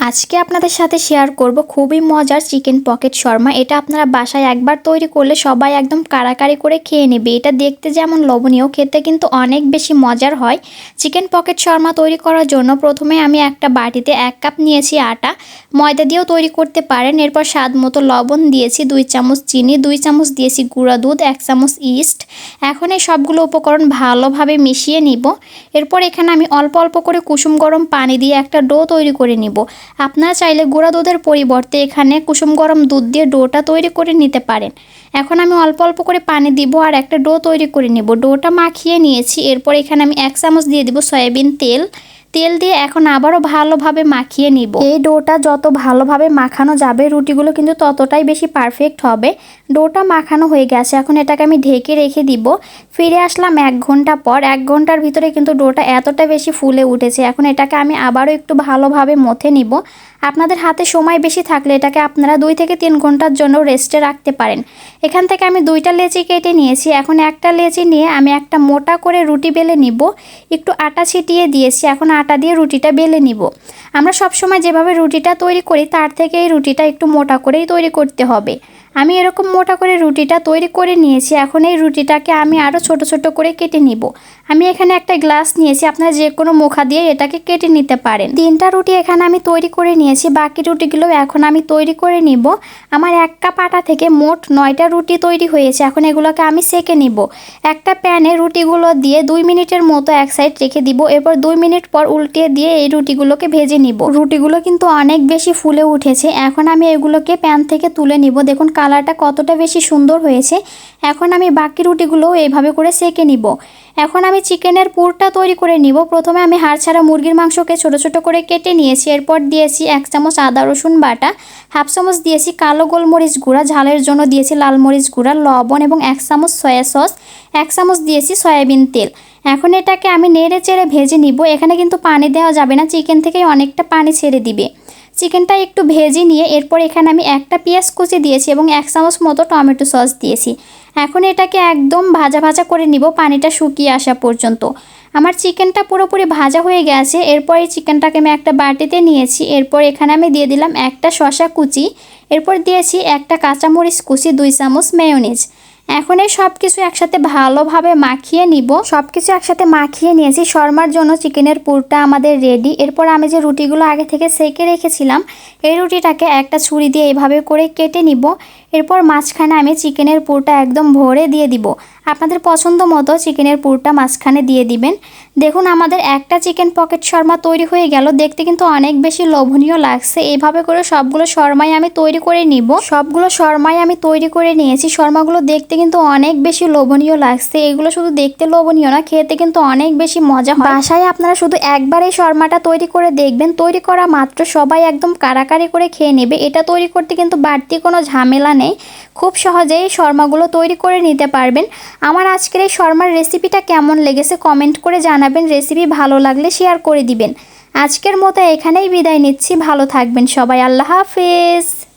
আজকে আপনাদের সাথে শেয়ার করব খুবই মজার চিকেন পকেট শর্মা। এটা আপনারা বাসায় একবার তৈরি করলে সবাই একদম কাড়াকাড়ি করে খেয়ে নেবে। এটা দেখতে যেমন লোভনীয়, খেতে কিন্তু অনেক বেশি মজার হয়। চিকেন পকেট শর্মা তৈরি করার জন্য প্রথমে আমি একটা বাটিতে 1 কাপ নিয়েছি আটা। ময়দা দিয়েও তৈরি করতে পারেন। এরপর স্বাদ মতো লবণ দিয়েছি, 2 চামচ চিনি, 2 চামচ দিয়েছি গুঁড়া দুধ, 1 চামচ ইস্ট। এখন এই সবগুলো উপকরণ ভালোভাবে মিশিয়ে নিব। এরপর এখানে আমি অল্প অল্প করে কুসুম গরম পানি দিয়ে একটা ডো তৈরি করে নিব। আপনারা চাইলে গুঁড়া দুধের পরিবর্তে এখানে কুসুম গরম দুধ দিয়ে ডোটা তৈরি করে নিতে পারেন। এখন আমি অল্প অল্প করে পানি দিব আর একটা ডো তৈরি করে নেব। ডোটা মাখিয়ে নিয়েছি। এরপর এখানে আমি 1 চামচ দিয়ে দিব সয়াবিন তেল। তেল দিয়ে এখন আবারও ভালোভাবে মাখিয়ে নিব। এই ডোটা যত ভালোভাবে মাখানো যাবে রুটিগুলো কিন্তু ততটাই বেশি পারফেক্ট হবে। ডোটা মাখানো হয়ে গেছে, এখন এটাকে আমি ঢেকে রেখে দিব। ফিরে আসলাম 1 ঘন্টা পর। 1 ঘন্টার ভিতরে কিন্তু ডোটা এতটা বেশি ফুলে উঠেছে। এখন এটাকে আমি আবারও একটু ভালোভাবে মথে নিব। আপনাদের হাতে সময় বেশি থাকলে এটাকে আপনারা 2 থেকে 3 ঘন্টার জন্য রেস্টে রাখতে পারেন। এখান থেকে আমি 2টা লেচি কেটে নিয়েছি। এখন একটা লেচি নিয়ে আমি একটা মোটা করে রুটি বেলে নিব। একটু আটা ছিটিয়ে দিয়েছি। এখন আটা দিয়ে রুটিটা বেলে নিব। আমরা সবসময় যেভাবে রুটিটা তৈরি করি তার থেকে এই রুটিটা একটু মোটা করেই তৈরি করতে হবে। আমি এরকম মোটা করে রুটিটা তৈরি করে নিয়েছি। এখন এই রুটিটাকে আমি আরও ছোট ছোট করে কেটে নিব। আমি এখানে একটা গ্লাস নিয়েছি, আপনারা যে কোনো মুখা দিয়ে এটাকে কেটে নিতে পারেন। 3টা রুটি এখানে আমি তৈরি করে নিয়েছি। বাকি রুটিগুলো এখন আমি তৈরি করে নিব। আমার 1 কাপ আটা থেকে মোট 9টা রুটি তৈরি হয়েছে। এখন এগুলোকে আমি সেঁকে নিব। একটা প্যানে রুটিগুলো দিয়ে 2 মিনিটের মতো এক সাইড রেখে দিব। এরপর 2 মিনিট পর উল্টে দিয়ে এই রুটিগুলোকে ভেজে নিব। রুটিগুলো কিন্তু অনেক বেশি ফুলে উঠেছে। এখন আমি এগুলোকে প্যান থেকে তুলে নিব। দেখুন কালারটা কতটা বেশি সুন্দর হয়েছে। এখন আমি বাকি রুটিগুলোও এইভাবে করে সেঁকে নিব। এখন আমি চিকেনের পুরটা তৈরি করে নিব। প্রথমে আমি হাড় ছাড়া মুরগির মাংসকে ছোট ছোট করে কেটে নিয়েছি। এরপর দিয়েছি 1 চামচ আদা রসুন বাটা, 1/2 চামচ দিয়েছি কালো গোলমরিচ গুঁড়া, ঝালের জন্য দিয়েছি লাল মরিচ গুঁড়া, লবণ এবং 1 চামচ সয়া সস, 1 চামচ দিয়েছি সয়াবিন তেল। এখন এটাকে আমি নেড়ে চেড়ে ভেজে নিব। এখানে কিন্তু পানি দেওয়া যাবে না, চিকেন থেকেই অনেকটা পানি ছেড়ে দিবে। চিকেনটা একটু ভেজে নিয়ে এরপর এখানে আমি একটা পেঁয়াজ কুচি দিয়েছি এবং 1 চামচ মতো টমেটো সস দিয়েছি। এখন এটাকে একদম ভাজা ভাজা করে নিব, পানিটা শুকিয়ে আসা পর্যন্ত। আমার চিকেনটা পুরোপুরি ভাজা হয়ে গেছে। এরপর এই চিকেনটাকে আমি একটা বাটিতে নিয়েছি। এরপর এখানে আমি দিয়ে দিলাম একটা শসা কুচি। এরপর দিয়েছি একটা কাঁচামরিচ কুচি, 2 চামচ মেয়োনিজ। এখন এই সব কিছু একসাথে ভালোভাবে মাখিয়ে নিব। সব কিছু একসাথে মাখিয়ে নিয়েছি। শর্মার জন্য চিকেনের পুরটা আমাদের রেডি। এরপর আমি যে রুটিগুলো আগে থেকে সেঁকে রেখেছিলাম এই রুটিটাকে একটা ছুরি দিয়ে এভাবে করে কেটে নিব। এরপর মাঝখানে আমি চিকেনের পুরটা একদম ভরে দিয়ে দিব। আপনাদের পছন্দ মতো চিকেনের পুরটা মাঝখানে দিয়ে দিবেন। দেখুন আমাদের একটা চিকেন পকেট শর্মা তৈরি হয়ে গেল। দেখতে কিন্তু অনেক বেশি লোভনীয় লাগছে। এইভাবে করে সবগুলো শর্মাই আমি তৈরি করে নিব। সবগুলো শর্মাই আমি তৈরি করে নিয়েছি। শর্মাগুলো দেখতে কিন্তু অনেক বেশি লোভনীয় লাগছে। এগুলো শুধু দেখতে লোভনীয় না, খেতে কিন্তু অনেক বেশি মজা হয়। বাসায় আপনারা শুধু একবার এই শর্মাটা তৈরি করে দেখবেন। তৈরি করা মাত্র সবাই একদম কাড়াকাড়ি করে খেয়ে নেবে। এটা তৈরি করতে কিন্তু বাড়তি কোনো ঝামেলা নেই। খুব সহজেই শর্মাগুলো তৈরি করে নিতে পারবেন। আমার আজকের এই শর্মার রেসিপিটা কেমন লেগেছে কমেন্ট করে জানাবেন। রেসিপি ভালো লাগলে শেয়ার করে দিবেন। আজকের মতো এখানেই বিদায় নিচ্ছি। ভালো থাকবেন সবাই। আল্লাহ হাফেজ।